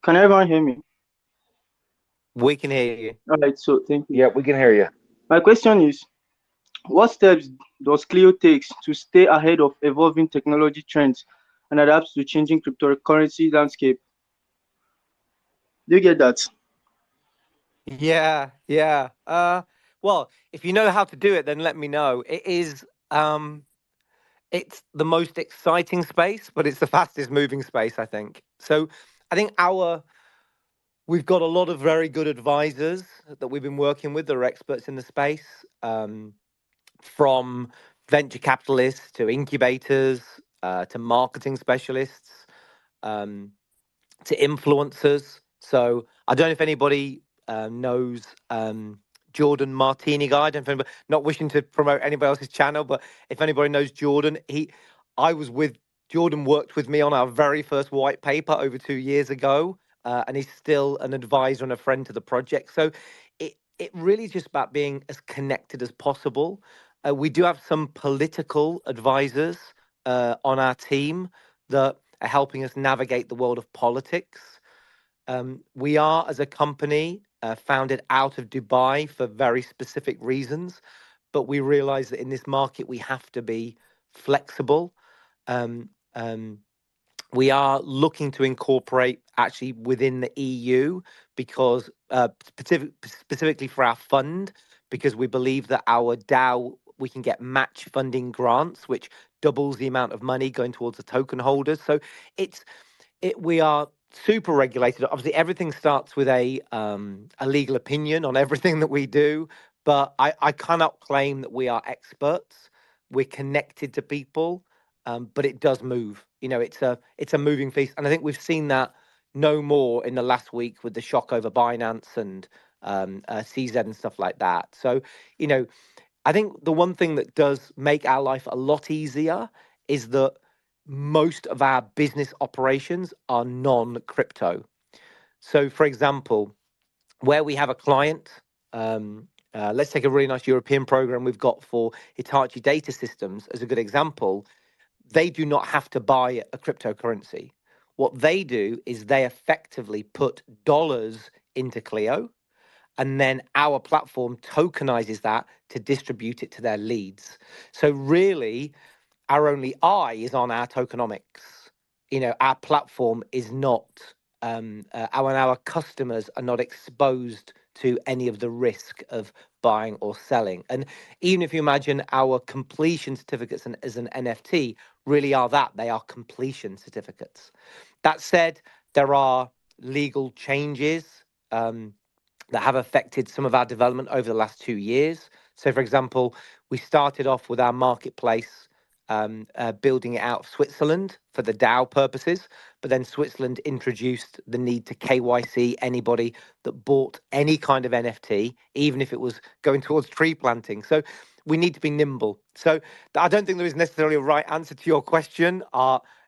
Can everyone hear me? We can hear you. All right, so thank you. Yeah, we can hear you. My question is, what steps does Cleo take to stay ahead of evolving technology trends and adapt to changing cryptocurrency landscape? Do you get that? Yeah, yeah. Well, if you know how to do it, then let me know. It's the most exciting space, but it's the fastest moving space, I think. So I think we've got a lot of very good advisors that we've been working with that are experts in the space, from venture capitalists to incubators, to marketing specialists. Um, to influencers. So I don't know if anybody knows Jordan Martini guy. I don't know if anybody, not wishing to promote anybody else's channel, but if anybody knows Jordan, I was with Jordan worked with me on our very first white paper over 2 years ago, and he's still an advisor and a friend to the project. So it really is just about being as connected as possible. We do have some political advisors on our team that are helping us navigate the world of politics. We are, as a company, founded out of Dubai for very specific reasons, but we realize that in this market we have to be flexible. Um, um, we are looking to incorporate actually within the EU because specifically for our fund, because we believe that our DAO we can get match funding grants, which doubles the amount of money going towards the token holders. So it's we are super regulated. Obviously, everything starts with a legal opinion on everything that we do, but I cannot claim that we are experts. We're connected to people, but it does move. It's a moving feast, and I think we've seen that no more in the last week with the shock over Binance and CZ and stuff like that. So, you know, I think the one thing that does make our life a lot easier is that most of our business operations are non crypto. So, for example, where we have a client, let's take a really nice European program we've got for Hitachi Data Systems as a good example. They do not have to buy a cryptocurrency. What they do is they effectively put dollars into Clio, and then our platform tokenizes that to distribute it to their leads. So really, our only eye is on our tokenomics. Our platform is not, our customers are not exposed to any of the risk of buying or selling. And even if you imagine our completion certificates as an NFT really are that, they are completion certificates. That said, there are legal changes. That have affected some of our development over the last 2 years. So, for example, we started off with our marketplace building it out of Switzerland for the DAO purposes, but then Switzerland introduced the need to KYC anybody that bought any kind of NFT, even if it was going towards tree planting. So we need to be nimble. So I don't think there is necessarily a right answer to your question.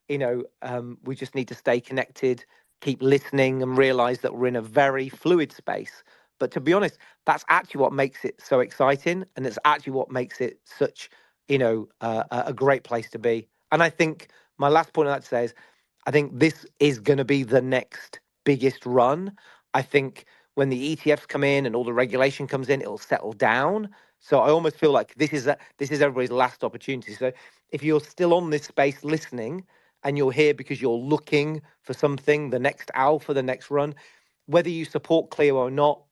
We just need to stay connected, keep listening, and realize that we're in a very fluid space. But to be honest, that's actually what makes it so exciting, and it's actually what makes it such, a great place to be. And I think my last point on that to say is, I think this is going to be the next biggest run. I think when the ETFs come in and all the regulation comes in, it'll settle down. So I almost feel like this is everybody's last opportunity. So if you're still on this space listening, and you're here because you're looking for something, the next alpha, the next run, whether you support Cleo or not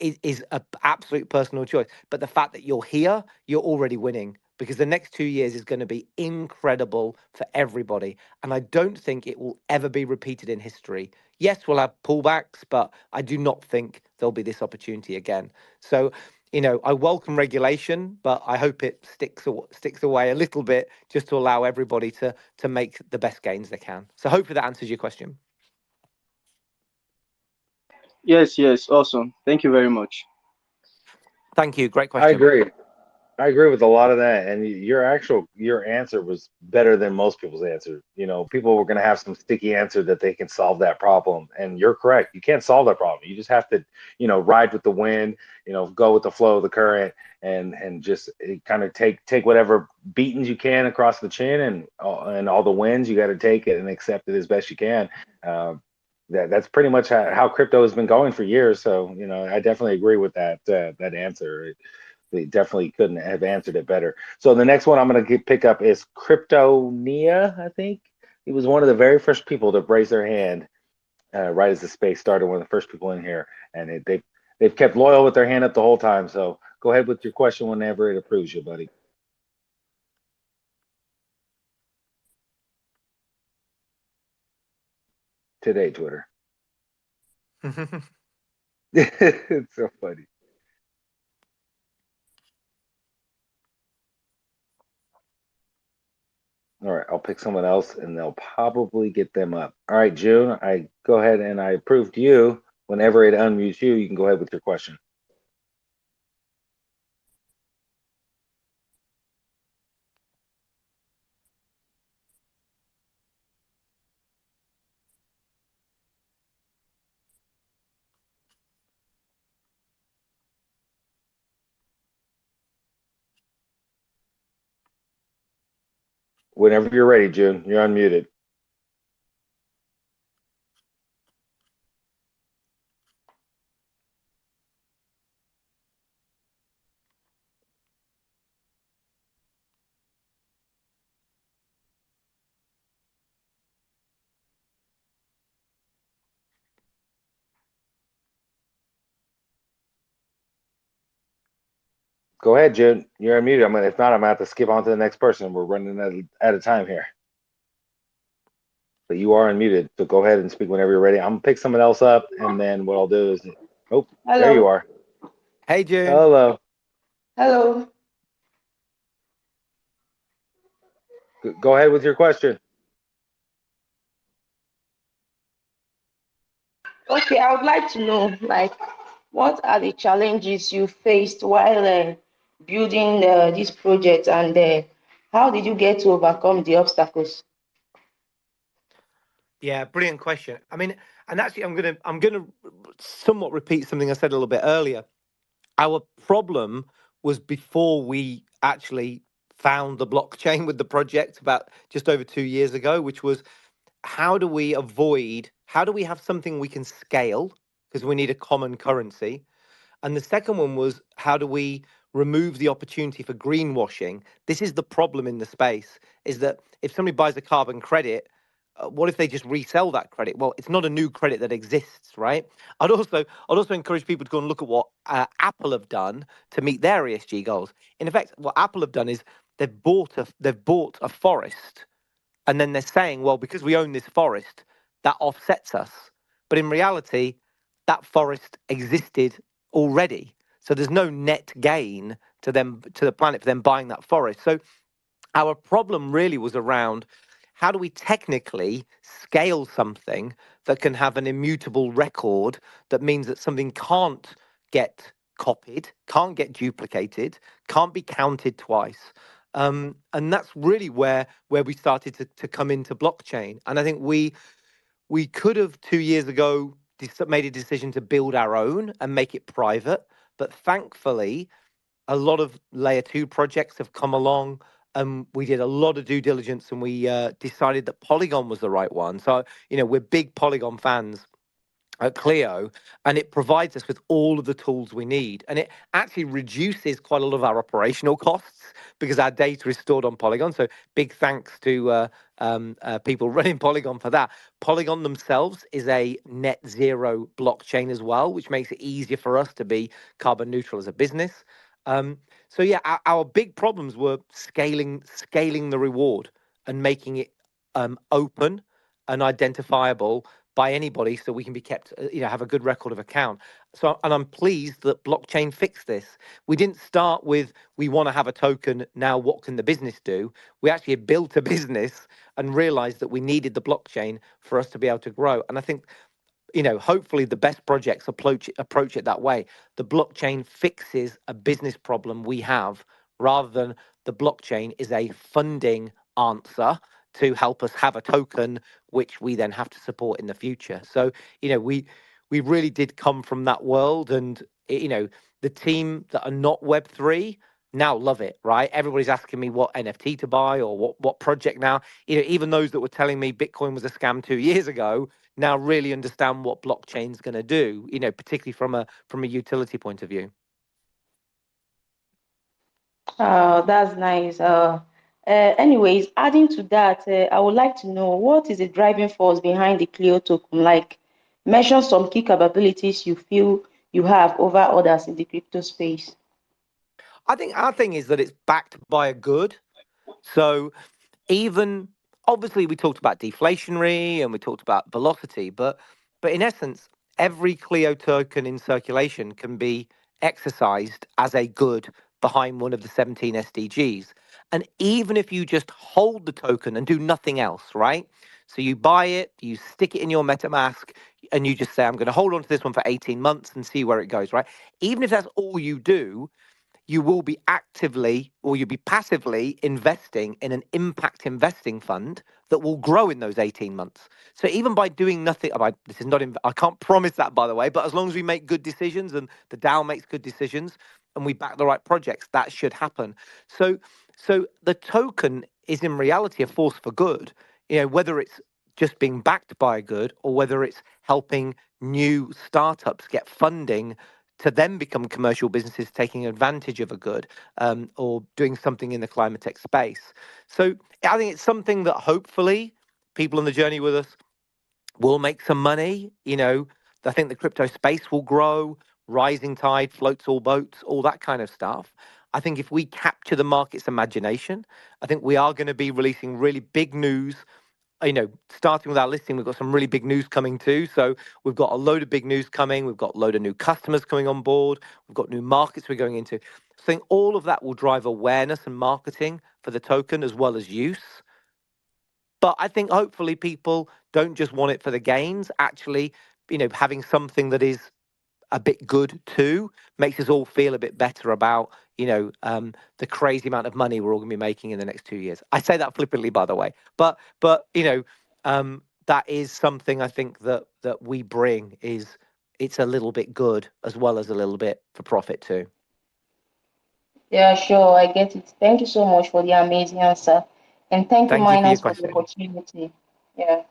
is an absolute personal choice. But the fact that you're here, you're already winning, because the next 2 years is going to be incredible for everybody. And I don't think it will ever be repeated in history. Yes, we'll have pullbacks, but I do not think there'll be this opportunity again. So, I welcome regulation, but I hope it sticks away a little bit just to allow everybody to make the best gains they can. So hopefully that answers your question. Yes, yes, awesome. Thank you very much. Thank you. Great I question. agree. I agree with a lot of that, and your answer was better than most people's answer. People were going to have some sticky answer that they can solve that problem, and you're correct. You can't solve that problem. You just have to, ride with the wind, go with the flow of the current, and just kind of take whatever beatings you can across the chin, and all the wins you got to take it and accept it as best you can. Uh, that's pretty much how crypto has been going for years. So I definitely agree with that answer. They definitely couldn't have answered it better. So the next one I'm going to pick up is Cryptonia, I think. He was one of the very first people to raise their hand right as the space started, one of the first people in here. And they've kept loyal with their hand up the whole time. So go ahead with your question whenever it approves you, buddy. Today, Twitter. It's so funny. All right, I'll pick someone else and they'll probably get them up. All right, June, I go ahead and I approved you. Whenever it unmutes you, you can go ahead with your question. Whenever you're ready, June, you're unmuted. Go ahead, June. You're unmuted. If not, I'm gonna have to skip on to the next person. We're running out of time here. But you are unmuted, so go ahead and speak whenever you're ready. I'm gonna pick someone else up, and then what I'll do is, oh, there you Hello. are. Hey, June. Hello. Hello. Go ahead with your question. Okay, I would like to know, like, what are the challenges you faced while building this project, and how did you get to overcome the obstacles? Yeah, brilliant question. I mean, and actually, I'm gonna somewhat repeat something I said a little bit earlier. Our problem was before we actually found the blockchain with the project about just over 2 years ago, which was how do we have something we can scale because we need a common currency. And the second one was, how do we remove the opportunity for greenwashing? This is the problem in the space, is that if somebody buys a carbon credit, what if they just resell that credit? Well, it's not a new credit that exists, right? I'd also encourage people to go and look at what Apple have done to meet their ESG goals. In effect, what Apple have done is they've bought a forest, and then they're saying, well, because we own this forest, that offsets us. But in reality, that forest existed already. So there's no net gain to them, to the planet, for them buying that forest. So our problem really was around, how do we technically scale something that can have an immutable record, that means that something can't get copied, can't get duplicated, can't be counted twice. And that's really where we started to come into blockchain. And I think we could have 2 years ago made a decision to build our own and make it private, but thankfully a lot of layer two projects have come along. We did a lot of due diligence, and we decided that Polygon was the right one. So, we're big Polygon fans at Cleo, and it provides us with all of the tools we need. And it actually reduces quite a lot of our operational costs because our data is stored on Polygon. So big thanks to people running Polygon for that. Polygon themselves is a net zero blockchain as well, which makes it easier for us to be carbon neutral as a business. So yeah, our big problems were scaling the reward and making it open and identifiable by anybody, so we can be kept, have a good record of account. So, and I'm pleased that blockchain fixed this. We didn't start with we want to have a token. Now, what can the business do? We actually built a business and realized that we needed the blockchain for us to be able to grow. And I think, hopefully the best projects approach it that way. The blockchain fixes a business problem we have, rather than the blockchain is a funding answer to help us have a token which we then have to support in the future. So, we really did come from that world, and the team that are not Web3 now love it, right? Everybody's asking me what NFT to buy or what project now. Even those that were telling me Bitcoin was a scam 2 years ago now really understand what blockchain's going to do, particularly from a utility point of view. That's nice. Anyways, adding to that, I would like to know what is the driving force behind the Cleo token? Like, mention some key capabilities you feel you have over others in the crypto space. I think our thing is that it's backed by a good. So even obviously we talked about deflationary and we talked about velocity, but in essence, every Clio token in circulation can be exercised as a good behind one of the 17 SDGs. And even if you just hold the token and do nothing else, right? So you buy it, you stick it in your MetaMask, and you just say, I'm going to hold on to this one for 18 months and see where it goes, right? Even if that's all you do, you will be actively or you'll be passively investing in an impact investing fund that will grow in those 18 months. So even by doing nothing, this is not, I can't promise that, by the way, but as long as we make good decisions and the DAO makes good decisions and we back the right projects, that should happen. So the token is in reality a force for good, whether it's just being backed by a good or whether it's helping new startups get funding to then become commercial businesses taking advantage of a good, or doing something in the climate tech space. So I think it's something that hopefully people on the journey with us will make some money. I think the crypto space will grow, rising tide floats all boats, all that kind of stuff. I think if we capture the market's imagination, I think we are going to be releasing really big news. Starting with our listing, we've got some really big news coming too. So we've got a load of big news coming. We've got a load of new customers coming on board. We've got new markets we're going into. So I think all of that will drive awareness and marketing for the token as well as use. But I think hopefully people don't just want it for the gains. Actually, having something that is a bit good too makes us all feel a bit better about the crazy amount of money we're all going to be making in the next 2 years. I say that flippantly, by the way, but that is something I think that we bring. Is it's a little bit good as well as a little bit for profit too. Yeah, sure, I get it. Thank you so much for the amazing answer. And thank you, Thank you for your miners, for the question. opportunity. Yeah.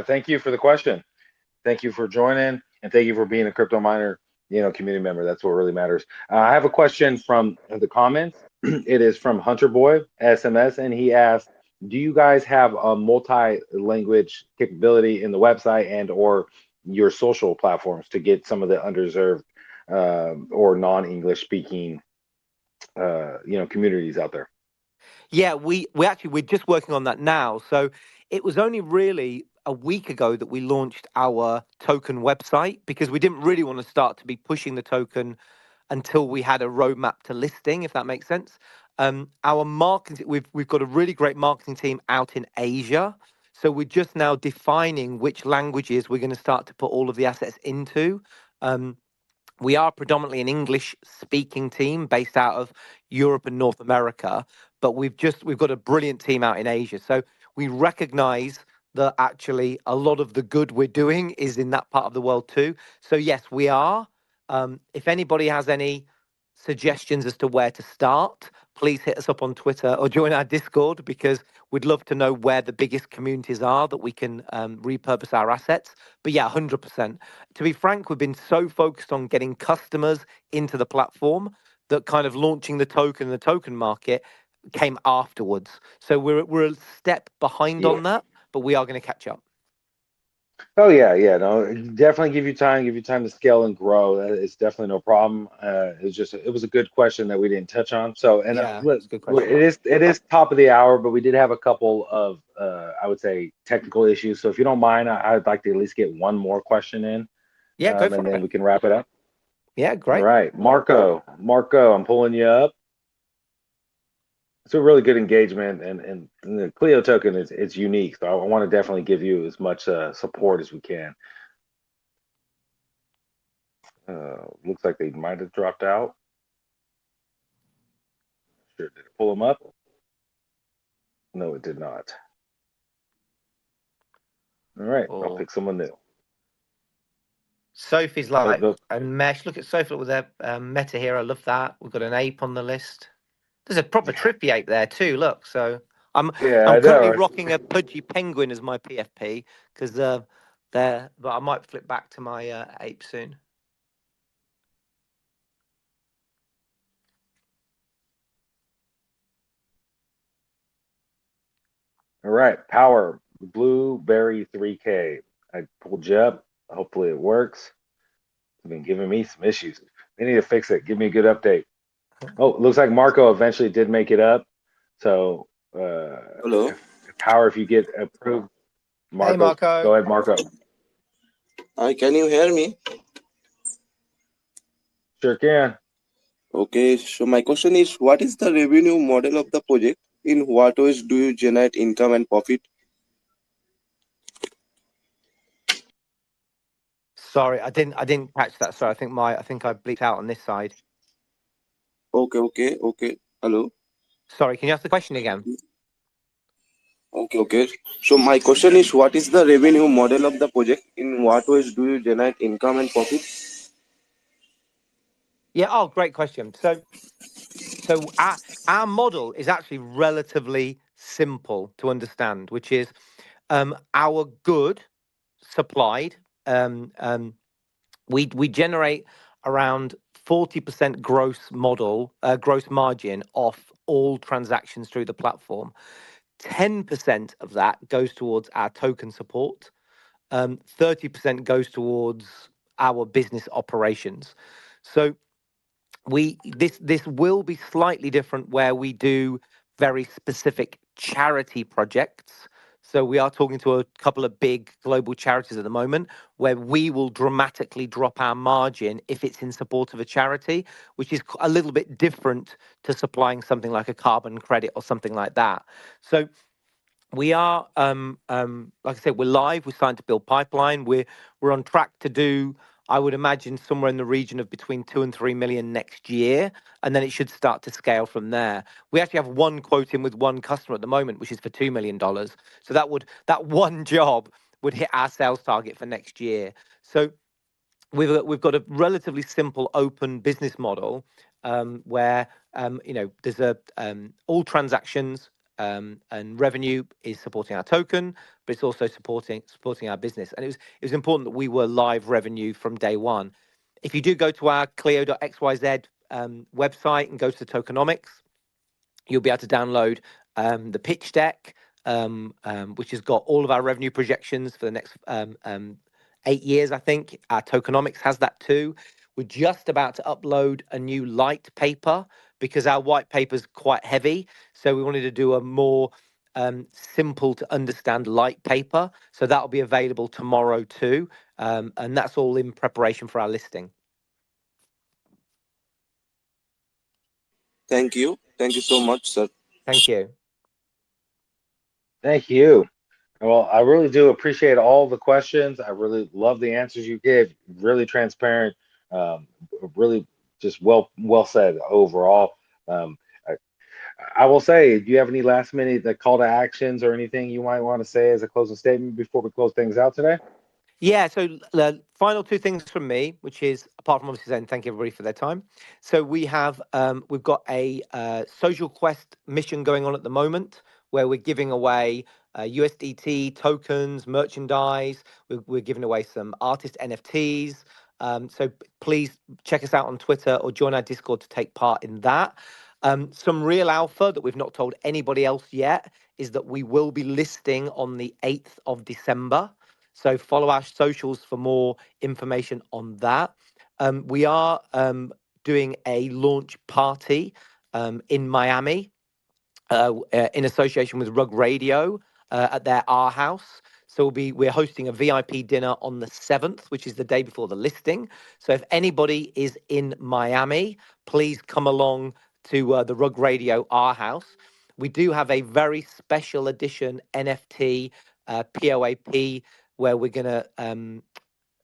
Thank you for the question. Thank you for joining, and thank you for being a crypto miner, community member. That's what really matters. I have a question from the comments. It is from Hunter Boy SMS, and he asked, "Do you guys have a multi-language capability in the website and/or your social platforms to get some of the underserved or non-English speaking, communities out there?" Yeah, we're just working on that now. So it was only really a week ago that we launched our token website, because we didn't really want to start to be pushing the token until we had a roadmap to listing, if that makes sense. Our marketing, we've got a really great marketing team out in Asia. So we're just now defining which languages we're going to start to put all of the assets into. We are predominantly an English speaking team based out of Europe and North America, but we've got a brilliant team out in Asia. So we recognize that actually a lot of the good we're doing is in that part of the world too. So yes, we are. If anybody has any suggestions as to where to start, please hit us up on Twitter or join our Discord, because we'd love to know where the biggest communities are that we can repurpose our assets. But yeah, 100%. To be frank, we've been so focused on getting customers into the platform that kind of launching the token market came afterwards. So we're a step behind Yeah. on that, but we are going to catch up. Oh yeah, yeah, no, definitely give you time to scale and grow. It's definitely no problem. It's just it was a good question that we didn't touch on. So, and Yeah, look, it's a good question. it is top of the hour, but we did have a couple of I would say technical issues. So if you don't mind, I'd like to at least get one more question in, Yeah, go for and then it. we can wrap it up. Yeah, All great. right, Marco, I'm pulling you up. It's a really good engagement, and the Cleo token is it's unique. So I want to definitely give you as much support as we can. Looks like they might have dropped out. Sure, did it pull them up? No, it did not. All right, I'll Or pick someone new. Sophie's Oh, like no, a mesh. Look at Sophie with their meta here. I love that. We've got an ape on the list. There's a proper trippy ape there too. Look, so I'm yeah, I'm I currently know. rocking a pudgy penguin as my PFP because they're. But I might flip back to my ape soon. All right, power blueberry 3K. I pulled you up. Hopefully it works. It's been giving me some issues. They need to fix it. Give me a good update. Oh, looks like Marco eventually did make it up. So, Hello. power, if you get approved, Hey, Marco, Marco. go ahead, Marco. Hi, can you hear me? Sure can. Okay, so my question is, what is the revenue model of the project? In what ways do you generate income and profit? Sorry, I didn't catch that. Sorry, I think I bleeped out on this side. Okay. Hello. Sorry, can you ask the question again? Okay. So my question is, what is the revenue model of the project? In what ways do you generate income and profit? Yeah. Oh, great question. So our model is actually relatively simple to understand, which is our good supplied. Um, um, we generate around 40% gross margin off all transactions through the platform. 10% of that goes towards our token support. 30% goes towards our business operations. So this will be slightly different where we do very specific charity projects. So we are talking to a couple of big global charities at the moment where we will dramatically drop our margin if it's in support of a charity, which is a little bit different to supplying something like a carbon credit or something like that. So we are like I said, we're live, we're starting to build pipeline, we're on track to do, I would imagine, somewhere in the region of between 2 and 3 million next year, and then it should start to scale from there. We actually have one quote in with one customer at the moment, which is for $2 million. So that one job would hit our sales target for next year. So we've got a relatively simple open business model, where there's a all transactions, and revenue is supporting our token, but it's also supporting our business. And it was important that we were live revenue from day one. If you do go to our Cleo.xyz website and go to the tokenomics, you'll be able to download the pitch deck, which has got all of our revenue projections for the next 8 years, I think. Our tokenomics has that too. We're just about to upload a new light paper because our white paper is quite heavy. So we wanted to do a more simple to understand light paper. So that'll be available tomorrow too. And that's all in preparation for our listing. Thank you. Thank you so much, sir. Thank you. Thank you. Well, I really do appreciate all the questions. I really love the answers you gave. Really transparent. Um, really just well said overall. Um, I, I will say, do you have any last minute call to actions or anything you might want to say as a closing statement before we close things out today? Yeah, so the final two things from me, which is, apart from obviously saying thank you everybody for their time. So we've got a social quest mission going on at the moment where we're giving away USDT tokens, merchandise. We're giving away some artist NFTs. So please check us out on Twitter or join our Discord to take part in that. Some real alpha that we've not told anybody else yet is that we will be listing on the 8th of December. So follow our socials for more information on that. We are doing a launch party in Miami in association with Rug Radio at their R House. So we're hosting a VIP dinner on the 7th, which is the day before the listing. So if anybody is in Miami, please come along to the Rug Radio R House. We do have a very special edition NFT POAP where we're going to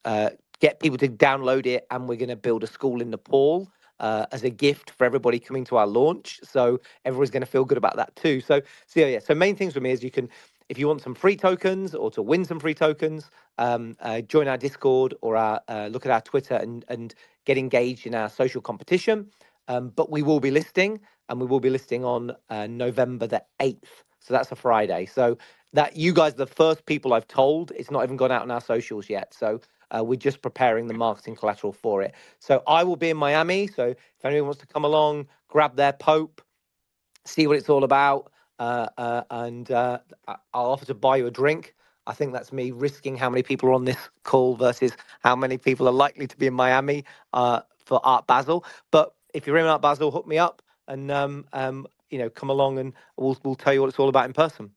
uh, get people to download it, and we're going to build a school in Nepal as a gift for everybody coming to our launch. So everyone's going to feel good about that too. So main things for me is you can, if you want some free tokens or to win some free tokens, join our Discord or look at our Twitter and get engaged in our social competition. But we will be listing, and we will be listing on November the 8th. So that's a Friday. So that you guys are the first people I've told. It's not even gone out on our socials yet. So we're just preparing the marketing collateral for it. So I will be in Miami. So if anyone wants to come along, grab their Pope, see what it's all about, and I'll offer to buy you a drink. I think that's me risking how many people are on this call versus how many people are likely to be in Miami for Art Basel. But if you're in Art Basel, hook me up and come along, and we'll tell you what it's all about in person.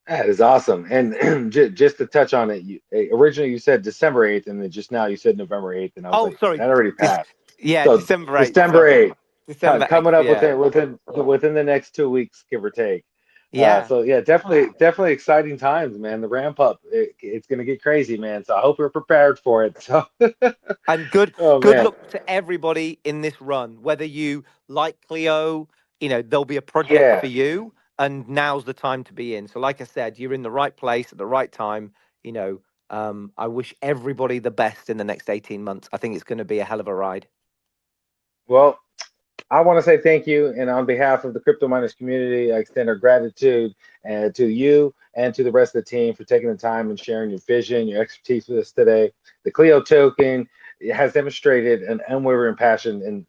That is awesome. And just to touch on it, originally you said December 8th, and then just now you said November 8th, and I was Oh, like, sorry. that already passed. Yeah, So December 8th. December Sorry. 8th, December coming 8th. up Yeah. within the next 2 weeks, give or take. Yeah. So yeah, definitely exciting times, man. The ramp up, it's gonna get crazy, man. So I hope you're prepared for it. So, And good oh good man, luck to everybody in this run. Whether you like Cleo, there'll be a project yeah. for you, and now's the time to be in. So like I said, you're in the right place at the right time. I wish everybody the best in the next 18 months. I think it's going to be a hell of a ride. Well, I want to say thank you, and on behalf of the crypto miners community, I extend our gratitude to you and to the rest of the team for taking the time and sharing your vision, your expertise with us today. The Cleo token has demonstrated an unwavering passion and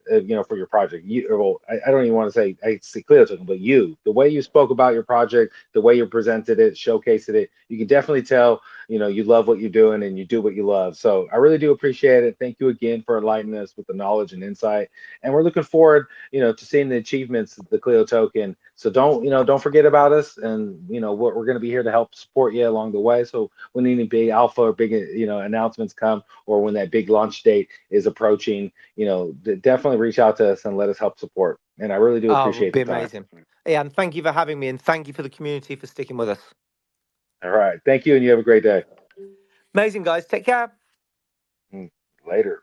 for your project. I don't even want to say I say Cleo token, but the way you spoke about your project, the way you presented it, showcased it, you can definitely tell you love what you're doing and you do what you love. So I really do appreciate it. Thank you again for enlightening us with the knowledge and insight, and we're looking forward to seeing the achievements of the Clio token. So don't forget about us, and what we're going to be here to help support you along the way. So when any big alpha or big announcements come, or when that big launch date is approaching, definitely reach out to us and let us help support. And I really do Oh, it would appreciate be the time. amazing. Yeah, and thank you for having me, and thank you for the community for sticking with us. All right, thank you, and you have a great day. Amazing, guys. Take care. Later.